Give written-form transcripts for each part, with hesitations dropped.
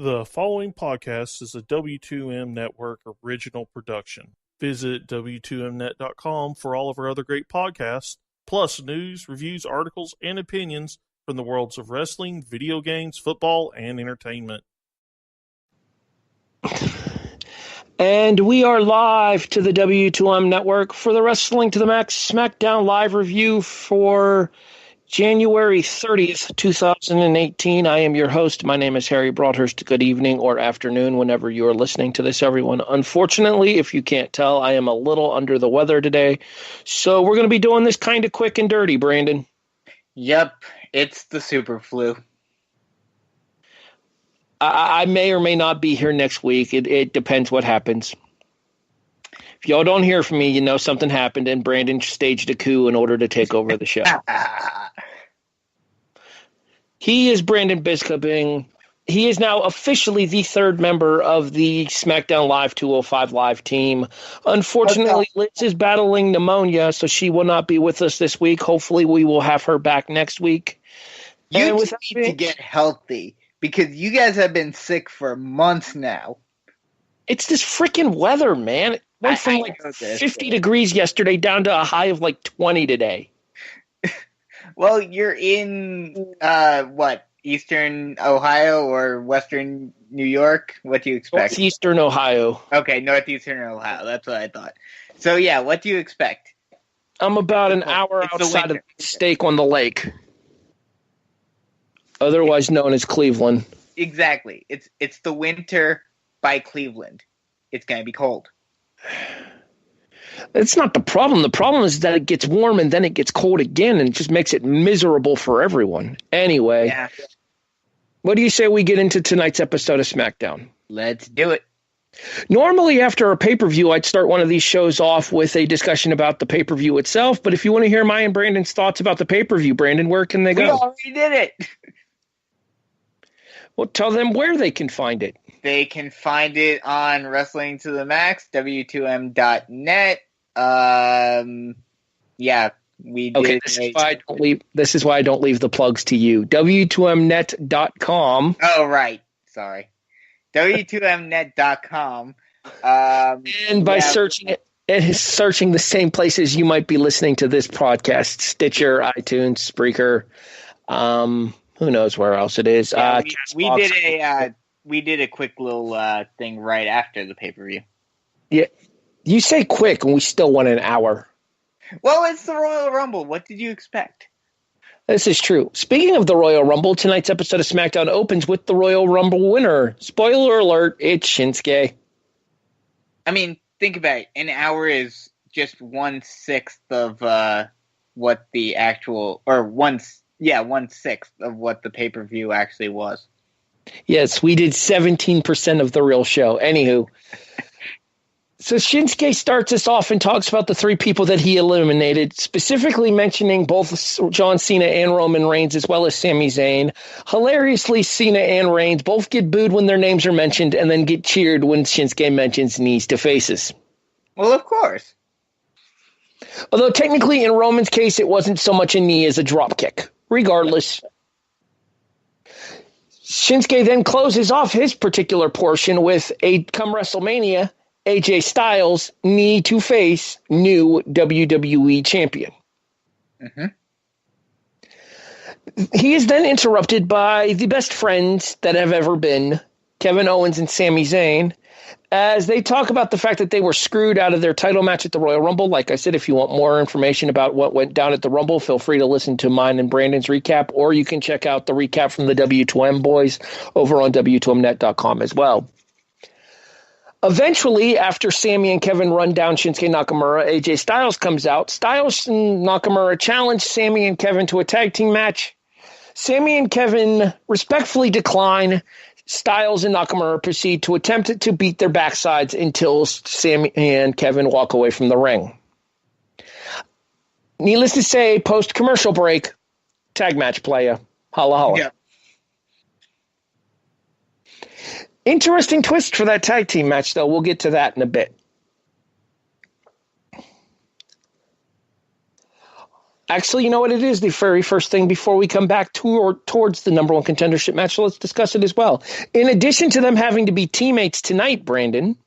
The following podcast is a W2M Network original production. Visit W2Mnet.com for all of our other great podcasts, plus news, reviews, articles, and opinions from the worlds of wrestling, video games, football, and entertainment. And we are live to the W2M Network for the Wrestling to the Max Smackdown live review for January 30th, 2018. I am your host. My name is Harry Broadhurst. Good evening or afternoon whenever you are listening to this, everyone. Unfortunately, if you can't tell, I am a little under the weather today. So we're going to be doing this kind of quick and dirty, Brandon. Yep, it's the super flu. I may or may not be here next week. It depends what happens. If y'all don't hear from me, you know something happened and Brandon staged a coup in order to take over the show. He is Brandon Biskobing. He is now officially the third member of the SmackDown Live 205 Live team. Unfortunately, Liz is battling pneumonia, so she will not be with us this week. Hopefully, we will have her back next week. You need to get healthy because you guys have been sick for months now. It's this freaking weather, man. It went from 50 degrees yesterday down to a high of 20 today. Well, you're in, Eastern Ohio or Western New York? What do you expect? Northeastern Ohio. Okay, Northeastern Ohio. That's what I thought. So, yeah, what do you expect? I'm about an hour outside of the Stake on the Lake, otherwise known as Cleveland. Exactly. It's the winter by Cleveland. It's going to be cold. It's not the problem. The problem is that it gets warm and then it gets cold again and it just makes it miserable for everyone. Anyway, yeah. What do you say we get into tonight's episode of SmackDown? Let's do it. Normally, after a pay-per-view, I'd start one of these shows off with a discussion about the pay-per-view itself. But if you want to hear my and Brandon's thoughts about the pay-per-view, Brandon, where can they go? We already did it. Well, tell them where they can find it. They can find it on Wrestling to the Max, W2M.net. Yeah, we did. Okay, this is why I don't leave the plugs to you. W2Mnet.com. Oh, right. Sorry. W2Mnet.com. And by searching the same places you might be listening to this podcast, Stitcher, iTunes, Spreaker, who knows where else it is. Yeah, we did a quick little thing right after the pay-per-view. Yeah. You say quick, and we still went an hour. Well, it's the Royal Rumble. What did you expect? This is true. Speaking of the Royal Rumble, tonight's episode of SmackDown opens with the Royal Rumble winner. Spoiler alert, it's Shinsuke. I mean, think about it. An hour is just 1/6 of what the actual, or 1/6 of what the pay-per-view actually was. Yes, we did 17% of the real show. Anywho. So Shinsuke starts us off and talks about the three people that he eliminated, specifically mentioning both John Cena and Roman Reigns, as well as Sami Zayn. Hilariously, Cena and Reigns both get booed when their names are mentioned and then get cheered when Shinsuke mentions knees to faces. Well, of course. Although technically in Roman's case, it wasn't so much a knee as a drop kick. Regardless. Shinsuke then closes off his particular portion with a come WrestleMania, AJ Styles, knee to face, new WWE champion. Mm-hmm. He is then interrupted by the best friends that have ever been, Kevin Owens and Sami Zayn, as they talk about the fact that they were screwed out of their title match at the Royal Rumble. Like I said, if you want more information about what went down at the Rumble, feel free to listen to mine and Brandon's recap, or you can check out the recap from the W2M boys over on W2Mnet.com as well. Eventually, after Sami and Kevin run down Shinsuke Nakamura, AJ Styles comes out. Styles and Nakamura challenge Sami and Kevin to a tag team match. Sami and Kevin respectfully decline. Styles and Nakamura proceed to attempt to beat their backsides until Sami and Kevin walk away from the ring. Needless to say, post-commercial break, tag match playa. Holla holla. Yeah. Interesting twist for that tag team match, though. We'll get to that in a bit. Actually, you know what? It is the very first thing before we come back towards the number one contendership match. So let's discuss it as well. In addition to them having to be teammates tonight, Brandon,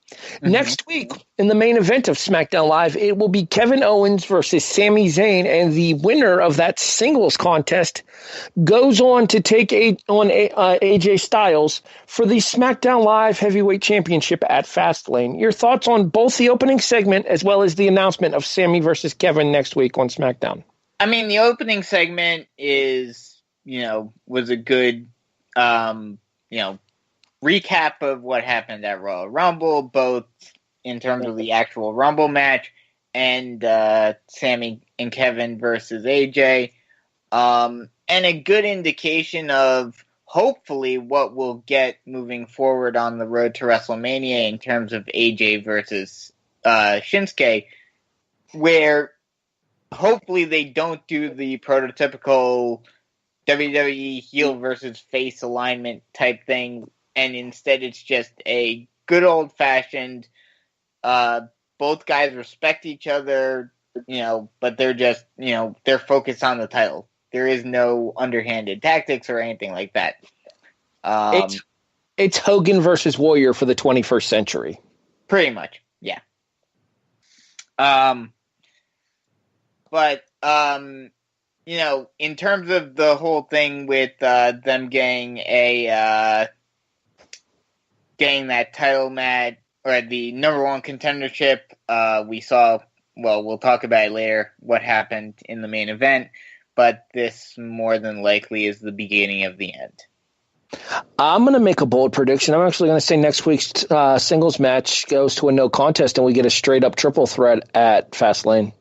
next week in the main event of SmackDown Live, it will be Kevin Owens versus Sami Zayn, and the winner of that singles contest goes on to take AJ Styles for the SmackDown Live Heavyweight Championship at Fastlane. Your thoughts on both the opening segment as well as the announcement of Sami versus Kevin next week on SmackDown? I mean, the opening segment was a good, recap of what happened at Royal Rumble, both in terms of the actual Rumble match and Sami and Kevin versus AJ. And a good indication of hopefully what we'll get moving forward on the road to WrestleMania in terms of AJ versus Shinsuke, where hopefully they don't do the prototypical WWE heel versus face alignment type thing, and instead it's just a good old-fashioned, both guys respect each other, but they're just, they're focused on the title. There is no underhanded tactics or anything like that. It's Hogan versus Warrior for the 21st century. Pretty much, yeah. But, in terms of the whole thing with them getting getting that title match or the number one contendership, we saw, well, we'll talk about it later, what happened in the main event, but this more than likely is the beginning of the end. I'm going to make a bold prediction. I'm actually going to say next week's singles match goes to a no contest and we get a straight up triple threat at Fastlane.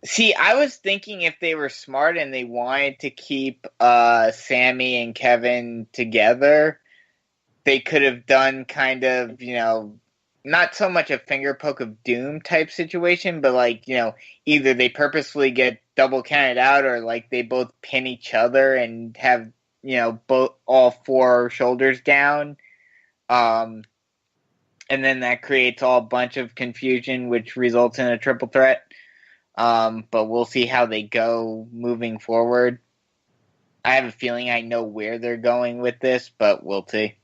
See, I was thinking if they were smart and they wanted to keep Sami and Kevin together, they could have done kind of, not so much a finger poke of doom type situation, but either they purposefully get double counted out or they both pin each other and have, all four shoulders down. And then that creates a bunch of confusion, which results in a triple threat. But we'll see how they go moving forward. I have a feeling I know where they're going with this, but we'll see.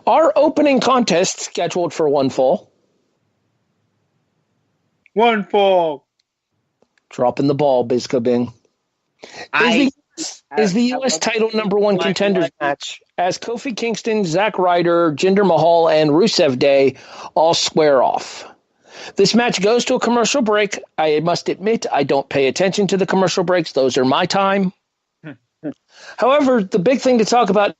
Our opening contest scheduled for one fall. One fall. Dropping the ball, Biskobing. Is the U.S. title number one contenders match as Kofi Kingston, Zack Ryder, Jinder Mahal, and Rusev Day all square off. This match goes to a commercial break. I must admit, I don't pay attention to the commercial breaks. Those are my time. However, the big thing to talk about,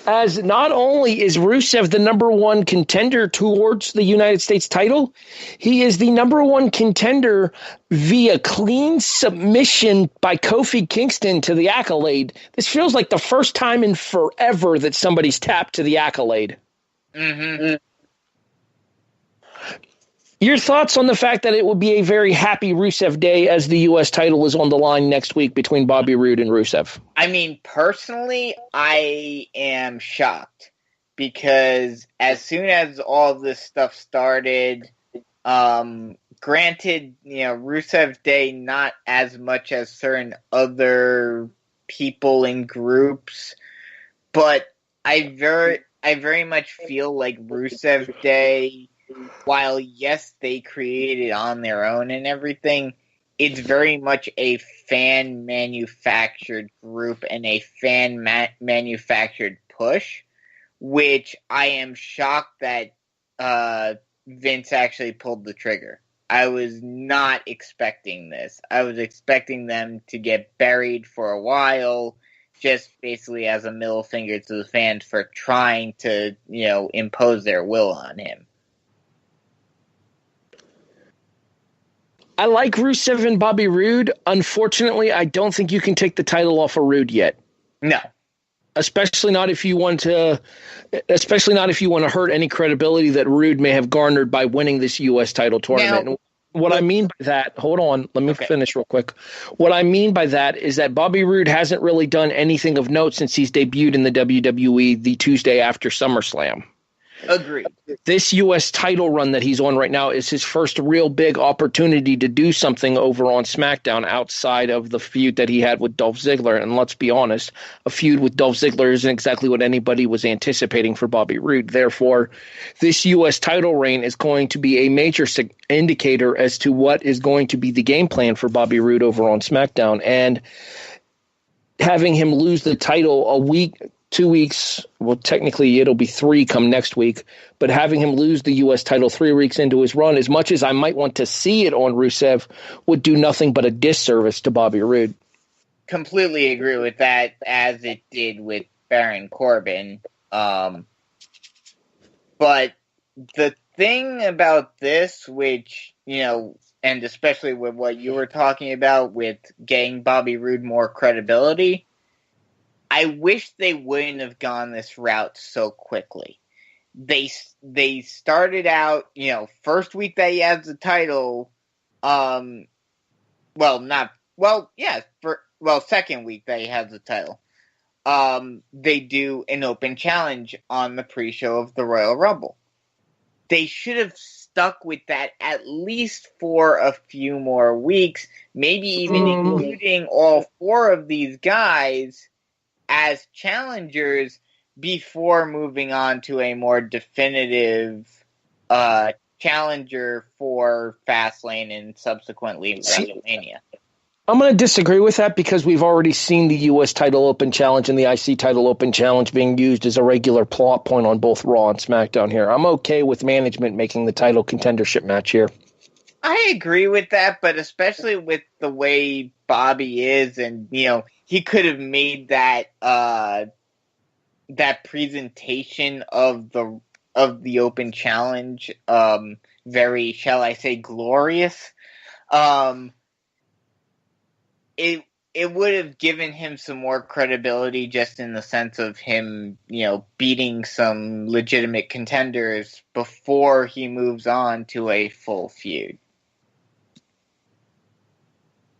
as not only is Rusev the number one contender towards the United States title, he is the number one contender via clean submission by Kofi Kingston to the Accolade. This feels like the first time in forever that somebody's tapped to the Accolade. Mm-hmm. Your thoughts on the fact that it will be a very happy Rusev Day as the U.S. title is on the line next week between Bobby Roode and Rusev? I mean, personally, I am shocked because as soon as all this stuff started, granted, Rusev Day not as much as certain other people in groups, but I very much feel like Rusev Day, while yes, they created on their own and everything, it's very much a fan-manufactured group and a fan-manufactured push, which I am shocked that Vince actually pulled the trigger. I was not expecting this. I was expecting them to get buried for a while, just basically as a middle finger to the fans for trying to, impose their will on him. I like Rusev and Bobby Roode. Unfortunately, I don't think you can take the title off of Roode yet. No. Especially not if you want to hurt any credibility that Roode may have garnered by winning this U.S. title tournament. Now, what I mean by that, hold on, let me finish real quick. What I mean by that is that Bobby Roode hasn't really done anything of note since he's debuted in the WWE the Tuesday after SummerSlam. Agreed. This U.S. title run that he's on right now is his first real big opportunity to do something over on SmackDown outside of the feud that he had with Dolph Ziggler. And let's be honest, a feud with Dolph Ziggler isn't exactly what anybody was anticipating for Bobby Roode. Therefore, this U.S. title reign is going to be a major indicator as to what is going to be the game plan for Bobby Roode over on SmackDown. And having him lose the title a week, 2 weeks, well, technically it'll be 3 come next week, but having him lose the U.S. title 3 weeks into his run, as much as I might want to see it on Rusev, would do nothing but a disservice to Bobby Roode. Completely agree with that, as it did with Baron Corbin. But the thing about this, which, and especially with what you were talking about with getting Bobby Roode more credibility, I wish they wouldn't have gone this route so quickly. They started out, first week that he has the title, second week that he has the title, they do an open challenge on the pre-show of the Royal Rumble. They should have stuck with that at least for a few more weeks, maybe even including all 4 of these guys as challengers before moving on to a more definitive challenger for Fastlane and subsequently WrestleMania. I'm going to disagree with that because we've already seen the U.S. title open challenge and the IC title open challenge being used as a regular plot point on both Raw and SmackDown here. I'm okay with management making the title contendership match here. I agree with that, but especially with the way Bobby is, and he could have made that that presentation of the open challenge very, shall I say, glorious. It would have given him some more credibility, just in the sense of him, beating some legitimate contenders before he moves on to a full feud.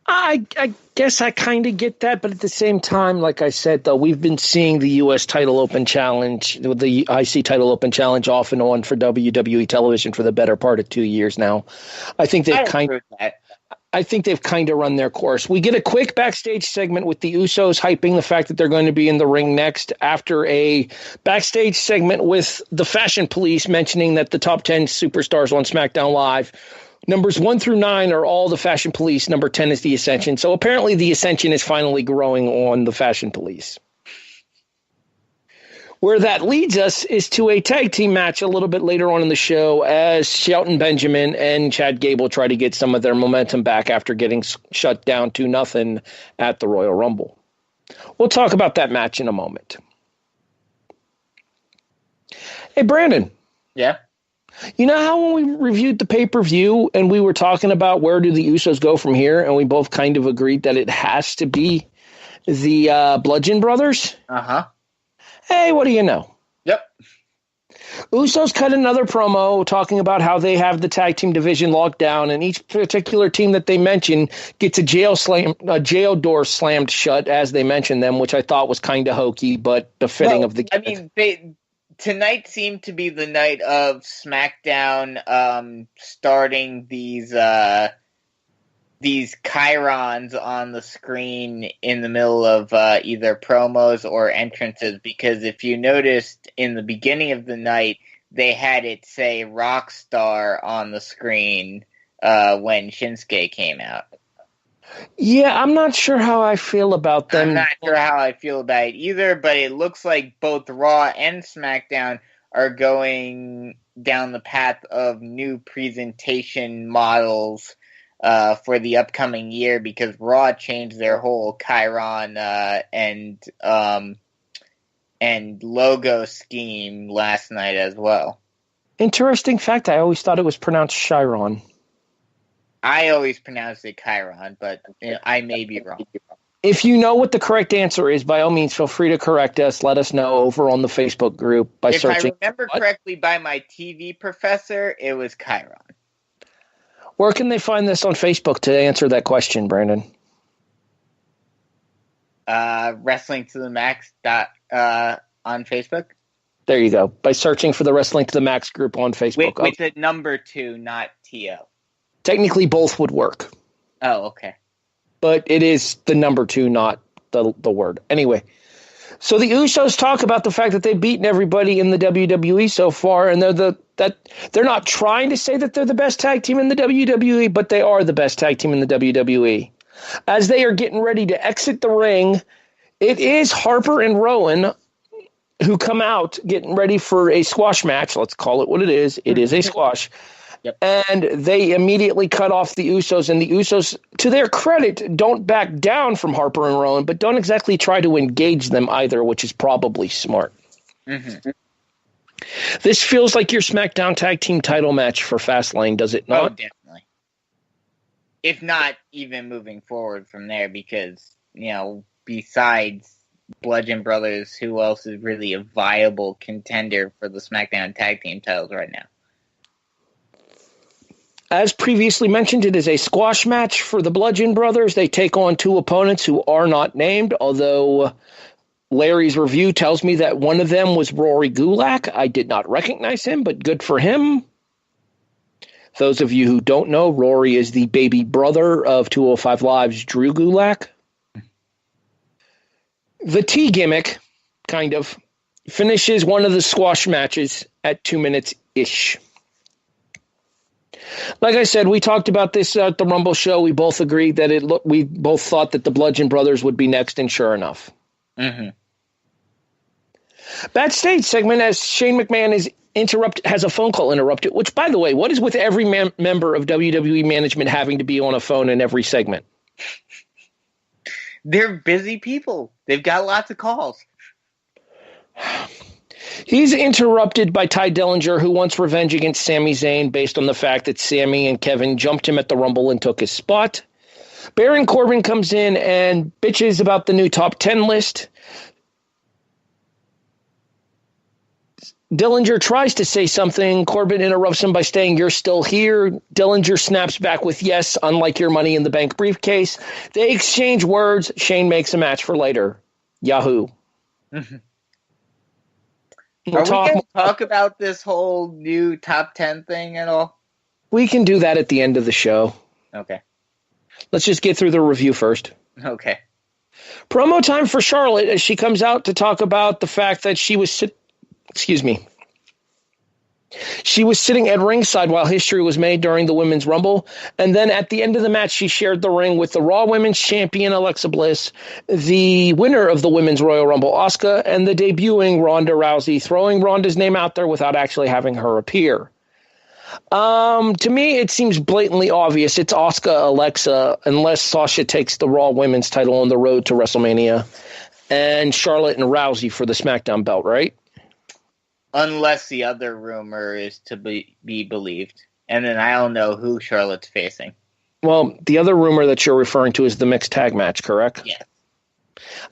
I guess I kind of get that, but at the same time, like I said, though, we've been seeing the U.S. title open challenge, the IC title open challenge off and on for WWE television for the better part of 2 years now. I think they've kind of run their course. We get a quick backstage segment with the Usos hyping the fact that they're going to be in the ring next, after a backstage segment with the Fashion Police mentioning that the top 10 superstars on SmackDown Live, numbers 1 through 9 are all the Fashion Police. Number 10 is the Ascension. So apparently the Ascension is finally growing on the Fashion Police. Where that leads us is to a tag team match a little bit later on in the show, as Shelton Benjamin and Chad Gable try to get some of their momentum back after getting shut down 2-0 at the Royal Rumble. We'll talk about that match in a moment. Hey, Brandon. Yeah? You know how when we reviewed the pay-per-view and we were talking about where do the Usos go from here, and we both kind of agreed that it has to be the Bludgeon Brothers? Uh-huh. Hey, what do you know? Yep. Usos cut another promo talking about how they have the tag team division locked down, and each particular team that they mention gets a jail door slammed shut as they mention them, which I thought was kind of hokey, but befitting of the gimmick. I mean, tonight seemed to be the night of SmackDown starting these chyrons on the screen in the middle of either promos or entrances, because if you noticed in the beginning of the night, they had it say Rockstar on the screen when Shinsuke came out. Yeah, I'm not sure how I feel about them. I'm not sure how I feel about it either, but it looks like both Raw and SmackDown are going down the path of new presentation models for the upcoming year, because Raw changed their whole Chiron and logo scheme last night as well. Interesting fact, I always thought it was pronounced Chiron. I always pronounced it Chiron, but I may be wrong. If you know what the correct answer is, by all means, feel free to correct us. Let us know over on the Facebook group by searching. If I remember correctly by my TV professor, it was Chiron. Where can they find this on Facebook to answer that question, Brandon? Wrestling to the Max on Facebook. There you go. By searching for the Wrestling to the Max group on Facebook. With the number 2, not TO. Technically, both would work. Oh, okay. But it is the number 2, not the word. Anyway, so the Usos talk about the fact that they've beaten everybody in the WWE so far, and they're not trying to say that they're the best tag team in the WWE, but they are the best tag team in the WWE. As they are getting ready to exit the ring, it is Harper and Rowan who come out getting ready for a squash match. Let's call it what it is. It is a squash. Yep. And they immediately cut off the Usos, and the Usos, to their credit, don't back down from Harper and Rowan, but don't exactly try to engage them either, which is probably smart. Mm-hmm. This feels like your SmackDown Tag Team title match for Fastlane, does it not? Oh, definitely. If not even moving forward from there, because, besides Bludgeon Brothers, who else is really a viable contender for the SmackDown Tag Team titles right now? As previously mentioned, it is a squash match for the Bludgeon Brothers. They take on 2 opponents who are not named, although Larry's review tells me that one of them was Rory Gulak. I did not recognize him, but good for him. Those of you who don't know, Rory is the baby brother of 205 Live's Drew Gulak. The T gimmick, kind of, finishes one of the squash matches at 2 minutes-ish. Like I said, we talked about this at the Rumble show. We both agreed that we both thought that the Bludgeon Brothers would be next, and sure enough. Mm-hmm. Backstage segment, as Shane McMahon has a phone call interrupted, which, by the way, what is with every member of WWE management having to be on a phone in every segment? They're busy people. They've got lots of calls. He's interrupted by Tye Dillinger, who wants revenge against Sami Zayn based on the fact that Sami and Kevin jumped him at the Rumble and took his spot. Baron Corbin comes in and bitches about the new top 10 list. Dillinger tries to say something. Corbin interrupts him by saying, "You're still here." Dillinger snaps back with, "Yes, unlike your Money in the Bank briefcase." They exchange words. Shane makes a match for later. Yahoo. Mm-hmm. Are we going to talk about this whole new top 10 thing at all? We can do that at the end of the show. Okay. Let's just get through the review first. Okay. Promo time for Charlotte as she comes out to talk about the fact that she was sitting at ringside while history was made during the Women's Rumble. And then at the end of the match, she shared the ring with the Raw Women's Champion, Alexa Bliss, the winner of the Women's Royal Rumble, Asuka, and the debuting Ronda Rousey, throwing Ronda's name out there without actually having her appear. To me, it seems blatantly obvious. It's Asuka, Alexa, unless Sasha takes the Raw Women's title on the road to WrestleMania, and Charlotte and Rousey for the SmackDown belt, right? Unless the other rumor is to be believed. And then I don't know who Charlotte's facing. Well, the other rumor that you're referring to is the mixed tag match, correct? Yes.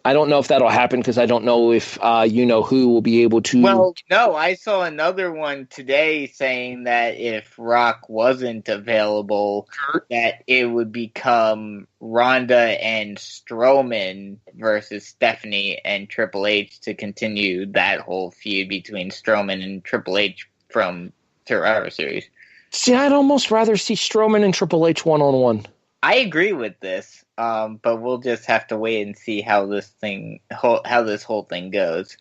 I don't know if that'll happen because I don't know if who will be able to. Well, no, I saw another one today saying that if Rock wasn't available, that it would become Ronda and Strowman versus Stephanie and Triple H to continue that whole feud between Strowman and Triple H from Survivor Series. See, I'd almost rather see Strowman and Triple H one-on-one. I agree with this, but we'll just have to wait and see how this whole thing goes.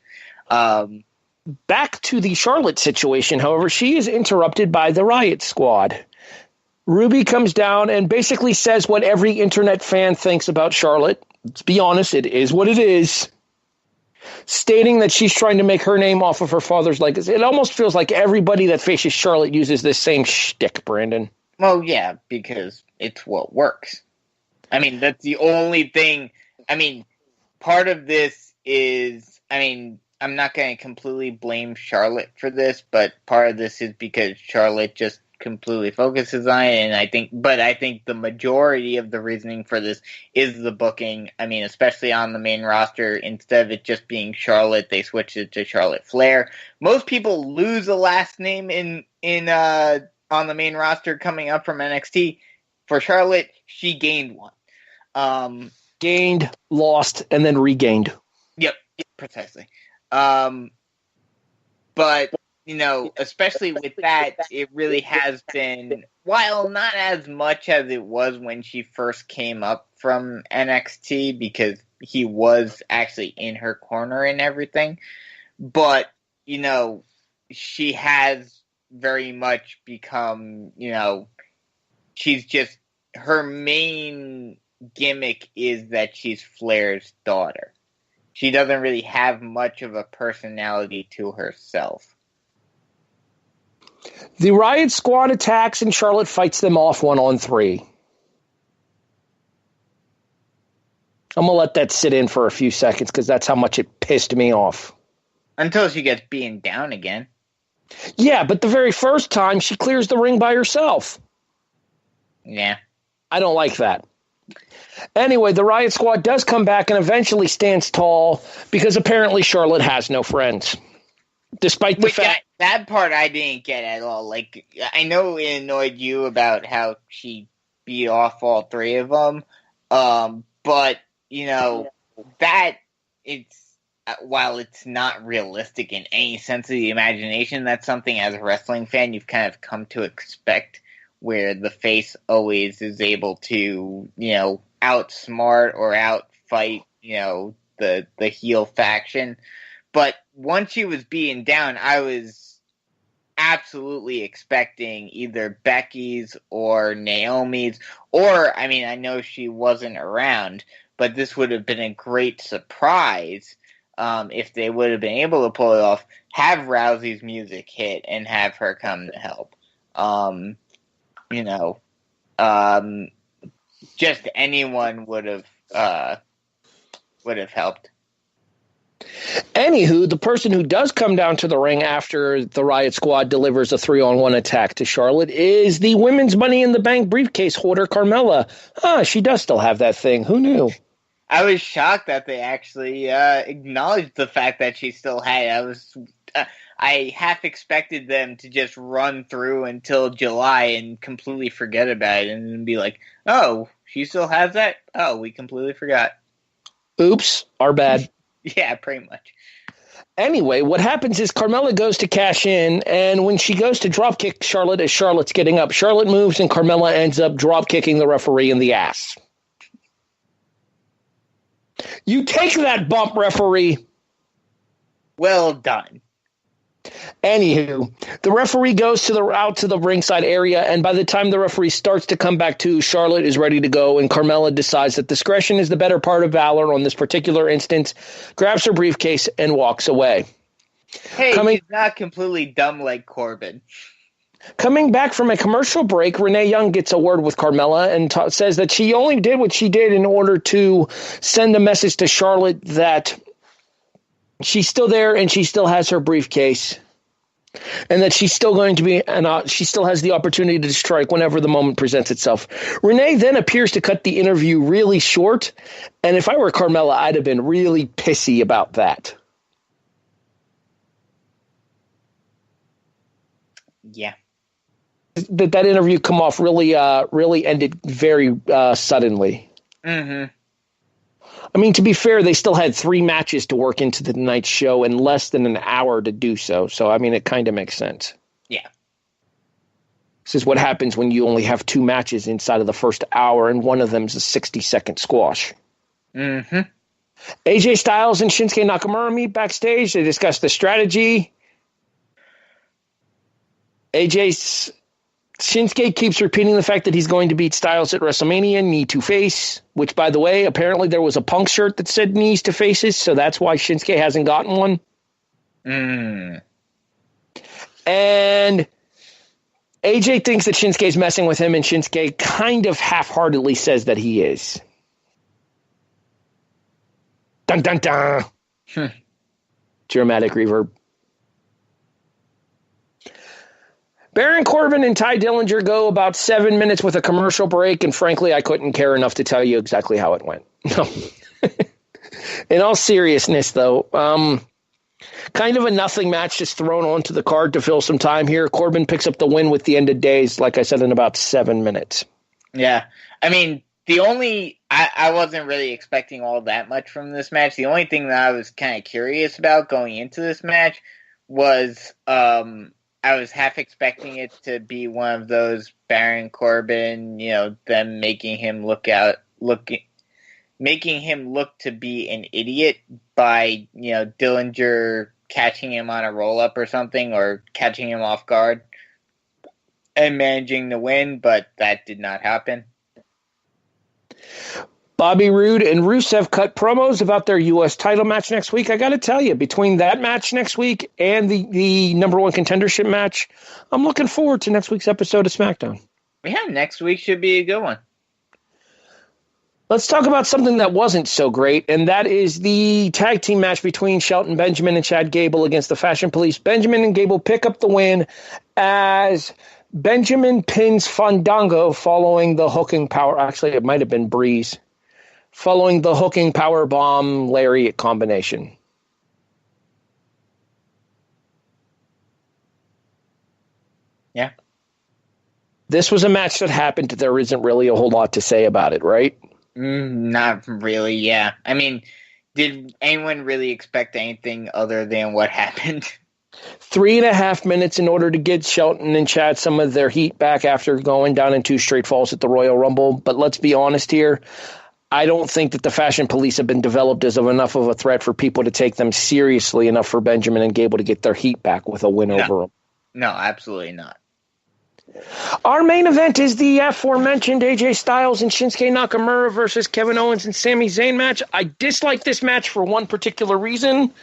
Back to the Charlotte situation, however, she is interrupted by the Riott Squad. Ruby comes down and basically says what every internet fan thinks about Charlotte. Let's be honest, it is what it is. Stating that she's trying to make her name off of her father's legacy. It almost feels like everybody that faces Charlotte uses this same shtick, Brandon. Well, yeah, because it's what works. I mean, that's the only thing. I mean, part of this is, I'm not going to completely blame Charlotte for this, but part of this is because Charlotte just completely focuses on it, and I think the majority of the reasoning for this is the booking. I mean, especially on the main roster, instead of it just being Charlotte, they switched it to Charlotte Flair. Most people lose a last name on the main roster coming up from NXT. For Charlotte, she gained one. Gained, lost, and then regained. Yep, precisely. But, especially with that, it really has been, while not as much as it was when she first came up from NXT, because he was actually in her corner and everything, but, she has very much become, she's just, her main gimmick is that she's Flair's daughter. She doesn't really have much of a personality to herself. The Riott Squad attacks and Charlotte fights them off 1-on-3. I'm going to let that sit in for a few seconds because that's how much it pissed me off. Until she gets beaten down again. Yeah, but the very first time she clears the ring by herself. Yeah. I don't like that. Anyway, the Riott Squad does come back and eventually stands tall because apparently Charlotte has no friends. Despite the fact... That part I didn't get at all. Like, I know it annoyed you about how she beat off all three of them. But, that it's... While it's not realistic in any sense of the imagination, that's something as a wrestling fan you've kind of come to expect, where the face always is able to, outsmart or outfight, the heel faction. But once she was beaten down, I was absolutely expecting either Becky's or Naomi's, or, I know she wasn't around, but this would have been a great surprise if they would have been able to pull it off, have Rousey's music hit and have her come to help. Just anyone would have helped. Anywho, the person who does come down to the ring after the Riott Squad delivers a 3-on-1 attack to Charlotte is the Women's Money in the Bank briefcase holder, Carmela. She does still have that thing. Who knew? I was shocked that they actually acknowledged the fact that she still had it. I half expected them to just run through until July and completely forget about it and then be like, oh, she still has that? Oh, we completely forgot. Oops, our bad. Yeah, pretty much. Anyway, what happens is Carmela goes to cash in, and when she goes to dropkick Charlotte as Charlotte's getting up, Charlotte moves and Carmela ends up dropkicking the referee in the ass. You take that bump, referee. Well done. Anywho, the referee goes out to the ringside area, and by the time the referee starts to come back to, Charlotte is ready to go, and Carmela decides that discretion is the better part of valor on this particular instance, grabs her briefcase, and walks away. Hey, he's not completely dumb like Corbin. Coming back from a commercial break, Renee Young gets a word with Carmela and says that she only did what she did in order to send a message to Charlotte that she's still there and she still has her briefcase, and that she's still going to be, and she still has the opportunity to strike whenever the moment presents itself. Renee then appears to cut the interview really short, and if I were Carmela, I'd have been really pissy about that. Yeah. That interview come off really ended very suddenly. Mm-hmm. To be fair, they still had 3 matches to work into the night's show and less than an hour to do so. So, it kind of makes sense. Yeah. This is what happens when you only have 2 matches inside of the first hour, and one of them is a 60-second squash. Mm-hmm. AJ Styles and Shinsuke Nakamura meet backstage. They discuss the strategy. Shinsuke keeps repeating the fact that he's going to beat Styles at WrestleMania, knee to face, which, by the way, apparently there was a Punk shirt that said knees to faces, so that's why Shinsuke hasn't gotten one. Mm. And AJ thinks that Shinsuke's messing with him, and Shinsuke kind of half-heartedly says that he is. Dun, dun, dun. Dramatic reverb. Baron Corbin and Tye Dillinger go about 7 minutes with a commercial break, and frankly, I couldn't care enough to tell you exactly how it went. No. In all seriousness, though, kind of a nothing match just thrown onto the card to fill some time here. Corbin picks up the win with the end of days, like I said, in about 7 minutes. Yeah. I wasn't really expecting all that much from this match. The only thing that I was kind of curious about going into this match was I was half expecting it to be one of those Baron Corbin, them making him look to be an idiot by, Dillinger catching him on a roll-up or something, or catching him off guard and managing to win, but that did not happen. Bobby Roode and Rusev cut promos about their U.S. title match next week. I got to tell you, between that match next week and the number one contendership match, I'm looking forward to next week's episode of SmackDown. Yeah, next week should be a good one. Let's talk about something that wasn't so great, and that is the tag team match between Shelton Benjamin and Chad Gable against the Fashion Police. Benjamin and Gable pick up the win as Benjamin pins Fandango following the hooking power. Actually, it might have been Breeze. Following the hooking power bomb lariat combination. Yeah. This was a match that happened. There isn't really a whole lot to say about it, right? Not really, yeah. I mean, did anyone really expect anything other than what happened? 3.5 minutes in order to get Shelton and Chad some of their heat back after going down in 2 straight falls at the Royal Rumble. But let's be honest here. I don't think that the Fashion Police have been developed as of enough of a threat for people to take them seriously enough for Benjamin and Gable to get their heat back with a win over them. No, absolutely not. Our main event is the aforementioned AJ Styles and Shinsuke Nakamura versus Kevin Owens and Sami Zayn match. I dislike this match for one particular reason.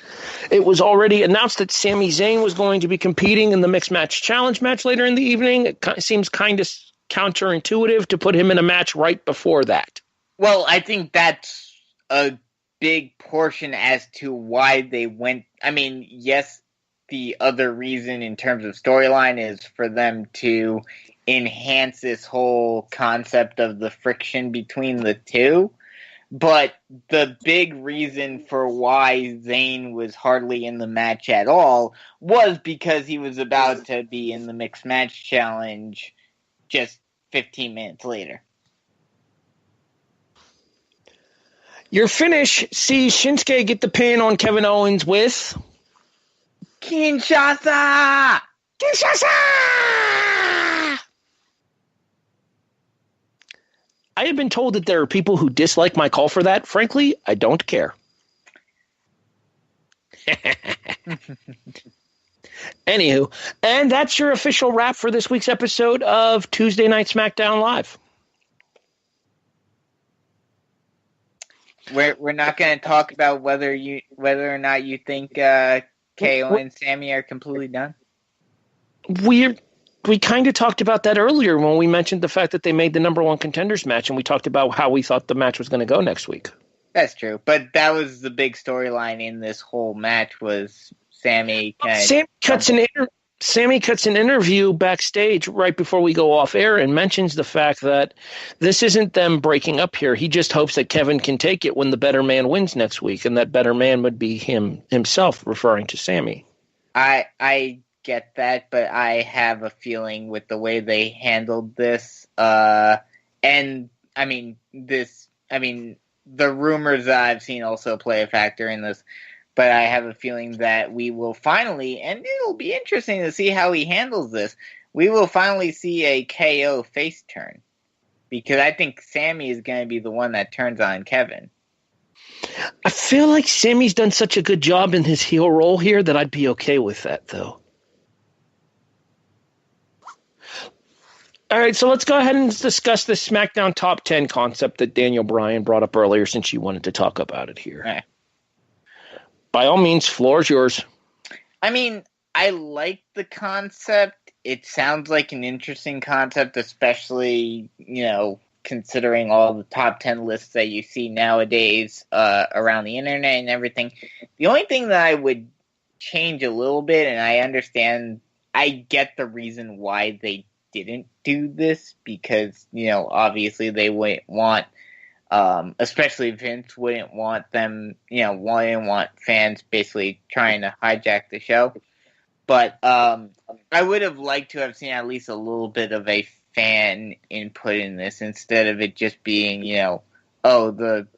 It was already announced that Sami Zayn was going to be competing in the Mixed Match Challenge match later in the evening. It seems kind of counterintuitive to put him in a match right before that. Well, I think that's a big portion as to why they went. I mean, yes, the other reason in terms of storyline is for them to enhance this whole concept of the friction between the two. But the big reason for why Zayn was hardly in the match at all was because he was about to be in the Mixed Match Challenge just 15 minutes later. Your finish sees Shinsuke get the pin on Kevin Owens with Kinshasa! Kinshasa! I have been told that there are people who dislike my call for that. Frankly, I don't care. Anywho, and that's your official wrap for this week's episode of Tuesday Night SmackDown Live. We're not going to talk about whether or not you think KO and Sami are completely done. We kind of talked about that earlier when we mentioned the fact that they made the number one contenders match, and we talked about how we thought the match was going to go next week. That's true, but that was the big storyline in this whole match was Sami. Sami cuts an interview backstage right before we go off air and mentions the fact that this isn't them breaking up here. He just hopes that Kevin can take it when the better man wins next week, and that better man would be himself, referring to Sami. I get that, but I have a feeling with the way they handled this, and the rumors that I've seen also play a factor in this. But I have a feeling that we will finally, and it'll be interesting to see how he handles this, we will finally see a KO face turn. Because I think Sami is going to be the one that turns on Kevin. I feel like Sami's done such a good job in his heel role here that I'd be okay with that, though. All right, so let's go ahead and discuss the SmackDown Top 10 concept that Daniel Bryan brought up earlier since you wanted to talk about it here. Right. By all means, floor is yours. I mean, I like the concept. It sounds like an interesting concept, especially, considering all the top 10 lists that you see nowadays around the internet and everything. The only thing that I would change a little bit, and I get the reason why they didn't do this, because, obviously they wouldn't want, especially Vince wouldn't want them, wouldn't want fans basically trying to hijack the show. But I would have liked to have seen at least a little bit of a fan input in this instead of it just being, the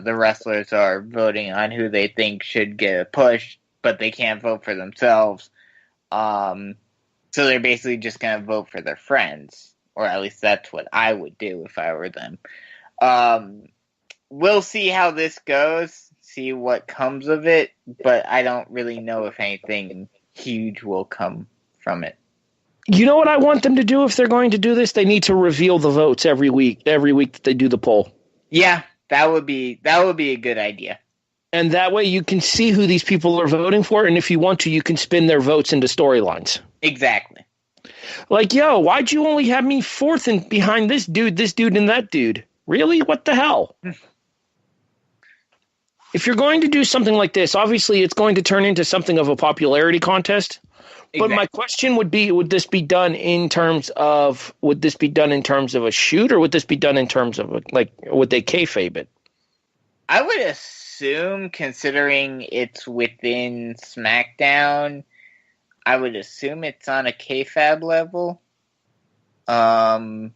wrestlers are voting on who they think should get a push, but they can't vote for themselves. So they're basically just going to vote for their friends, or at least that's what I would do if I were them. We'll see how this goes, see what comes of it, but I don't really know if anything huge will come from it. You know what I want them to do if they're going to do this? They need to reveal the votes every week that they do the poll. Yeah, that would be a good idea. And that way you can see who these people are voting for, and if you want to, you can spin their votes into storylines. Exactly. Like, yo, why'd you only have me fourth and behind this dude, and that dude? Really? What the hell? If you're going to do something like this, obviously it's going to turn into something of a popularity contest. But my question would be, would this be done in terms of a shoot, or would this be done in terms of, like, would they kayfabe it? I would assume, considering it's within SmackDown, I would assume it's on a kayfabe level. But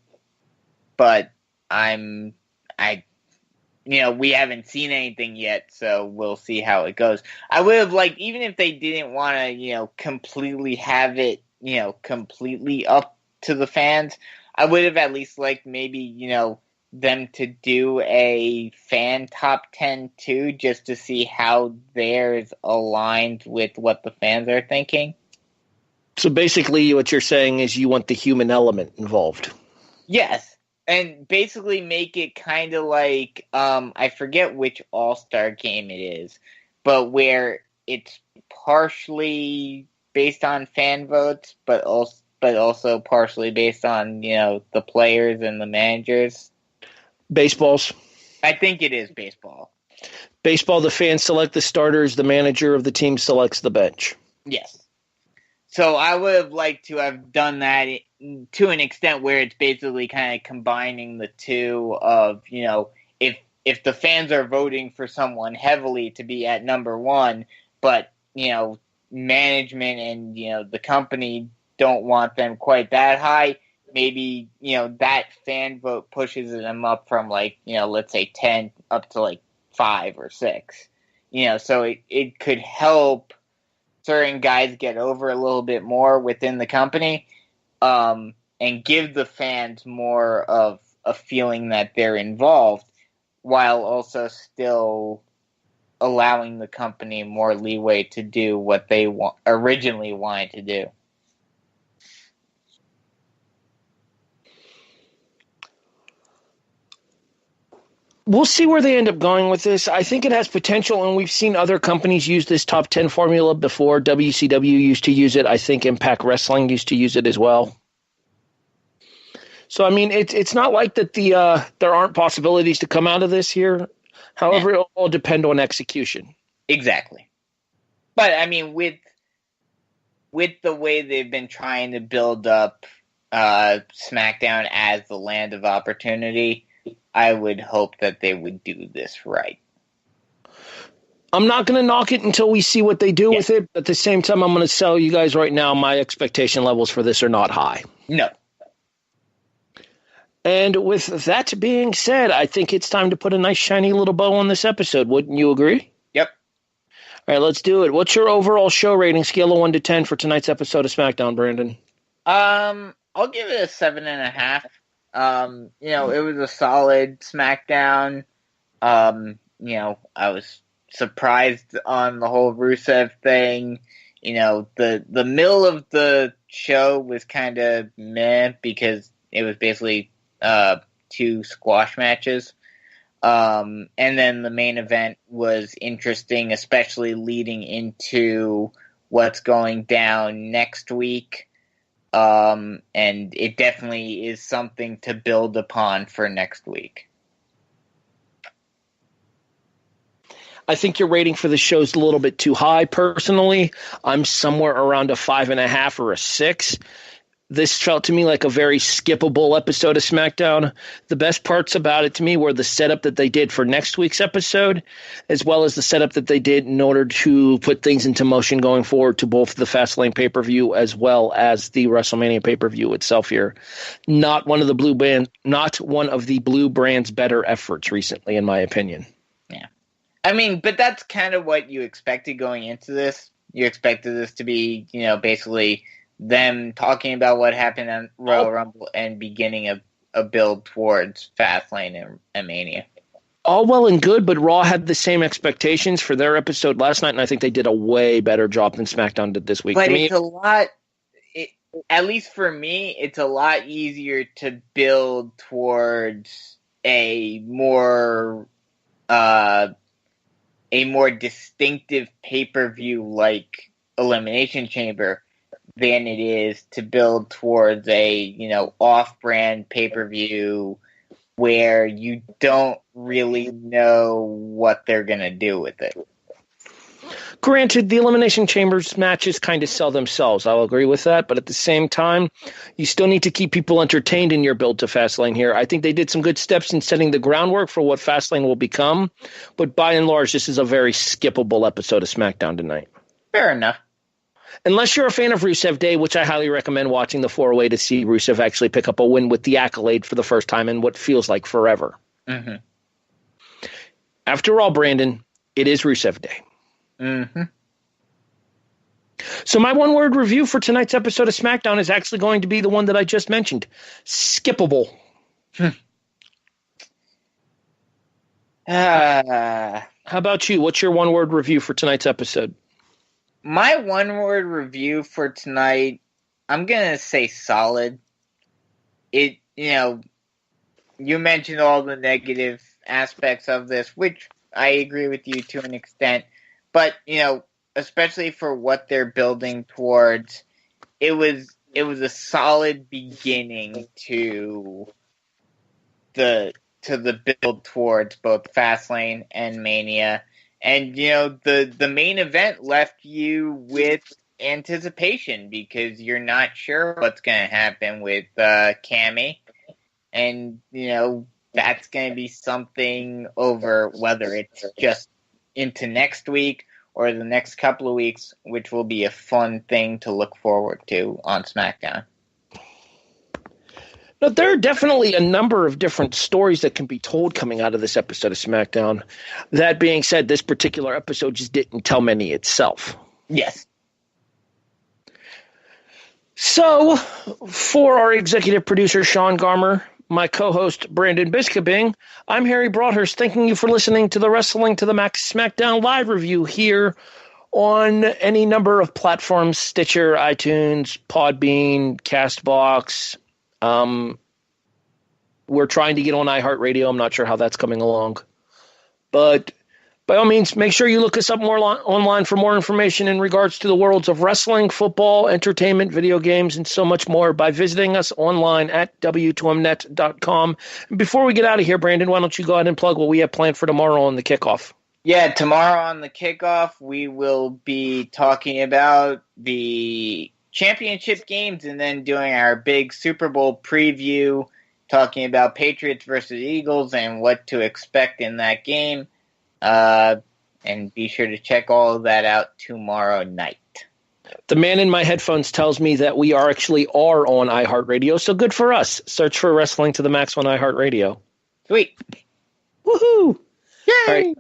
we haven't seen anything yet, so we'll see how it goes. I would have liked, even if they didn't want to, completely have it, completely up to the fans, I would have at least liked maybe, them to do a fan top 10 too, just to see how theirs aligns with what the fans are thinking. So basically what you're saying is you want the human element involved. Yes. And basically make it kind of like, I forget which All-Star game it is, but where it's partially based on fan votes, but also partially based on, the players and the managers. Baseballs. I think it is baseball. Baseball, the fans select the starters, the manager of the team selects the bench. Yes. So I would have liked to have done that to an extent where it's basically kind of combining the two of, if the fans are voting for someone heavily to be at number one, but, management and, the company don't want them quite that high, maybe, that fan vote pushes them up from, like, let's say 10 up to, like, 5 or 6. So it could help certain guys get over a little bit more within the company, and give the fans more of a feeling that they're involved, while also still allowing the company more leeway to do what they originally wanted to do. We'll see where they end up going with this. I think it has potential, and we've seen other companies use this top 10 formula before. WCW used to use it. I think Impact Wrestling used to use it as well. So, I mean, it's not like that there aren't possibilities to come out of this here. However, it'll all depend on execution. Exactly. But, I mean, with the way they've been trying to build up SmackDown as the land of opportunity, I would hope that they would do this right. I'm not going to knock it until we see what they do with it. But at the same time, I'm going to tell you guys right now, my expectation levels for this are not high. No. And with that being said, I think it's time to put a nice shiny little bow on this episode. Wouldn't you agree? Yep. All right, let's do it. What's your overall show rating, scale of 1 to 10 for tonight's episode of SmackDown, Brandon? I'll give it a 7.5. It was a solid SmackDown. I was surprised on the whole Rusev thing. The middle of the show was kind of meh because it was basically 2 squash matches. And then the main event was interesting, especially leading into what's going down next week. And it definitely is something to build upon for next week. I think your rating for the show is a little bit too high. Personally, I'm somewhere around a 5.5 or a 6. This felt to me like a very skippable episode of SmackDown. The best parts about it to me were the setup that they did for next week's episode, as well as the setup that they did in order to put things into motion going forward to both the Fastlane pay-per-view as well as the WrestleMania pay-per-view itself here. Not one of the Blue Brand's better efforts recently, in my opinion. Yeah. I mean, but that's kind of what you expected going into this. You expected this to be, basically them talking about what happened on Royal Rumble and beginning a build towards Fastlane and Mania. All well and good, but Raw had the same expectations for their episode last night, and I think they did a way better job than SmackDown did this week. But it's a lot, at least for me, it's a lot easier to build towards a more distinctive pay-per-view like Elimination Chamber than it is to build towards a, off-brand pay-per-view where you don't really know what they're going to do with it. Granted, the Elimination Chambers matches kind of sell themselves. I'll agree with that. But at the same time, you still need to keep people entertained in your build to Fastlane here. I think they did some good steps in setting the groundwork for what Fastlane will become. But by and large, this is a very skippable episode of SmackDown tonight. Fair enough. Unless you're a fan of Rusev Day, which I highly recommend watching the 4-way to see Rusev actually pick up a win with the accolade for the first time in what feels like forever. Mm-hmm. After all, Brandon, it is Rusev Day. Mm-hmm. So my one-word review for tonight's episode of SmackDown is actually going to be the one that I just mentioned. Skippable. How about you? What's your one-word review for tonight's episode? My one-word review for tonight, I'm going to say solid. You mentioned all the negative aspects of this, which I agree with you to an extent. But, especially for what they're building towards, it was a solid beginning to the build towards both Fastlane and Mania. And, the main event left you with anticipation because you're not sure what's going to happen with Cammy. And, that's going to be something over whether it's just into next week or the next couple of weeks, which will be a fun thing to look forward to on SmackDown. Now, there are definitely a number of different stories that can be told coming out of this episode of SmackDown. That being said, this particular episode just didn't tell many itself. Yes. So, for our executive producer, Sean Garmer, my co-host, Brandon Biskobing, I'm Harry Broadhurst, thanking you for listening to the Wrestling to the Max SmackDown live review here on any number of platforms, Stitcher, iTunes, Podbean, CastBox. We're trying to get on iHeartRadio. I'm not sure how that's coming along. But by all means, make sure you look us up more online for more information in regards to the worlds of wrestling, football, entertainment, video games, and so much more by visiting us online at w2mnet.com. And before we get out of here, Brandon, why don't you go ahead and plug what we have planned for tomorrow on the kickoff? Yeah, tomorrow on the kickoff, we will be talking about the championship games and then doing our big Super Bowl preview, talking about Patriots versus Eagles and what to expect in that game. And be sure to check all of that out tomorrow night. The man in my headphones tells me that we are on iHeartRadio, so good for us. Search for Wrestling to the Max on iHeartRadio. Sweet. Woohoo! Yay! All right.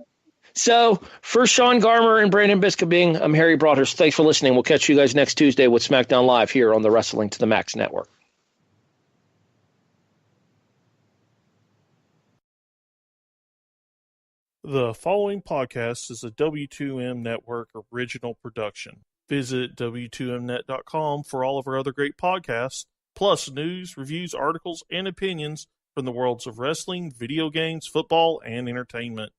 So, for Sean Garmer and Brandon Biskobing, I'm Harry Broadhurst. Thanks for listening. We'll catch you guys next Tuesday with SmackDown Live here on the Wrestling to the Max Network. The following podcast is a W2M Network original production. Visit W2Mnet.com for all of our other great podcasts, plus news, reviews, articles, and opinions from the worlds of wrestling, video games, football, and entertainment.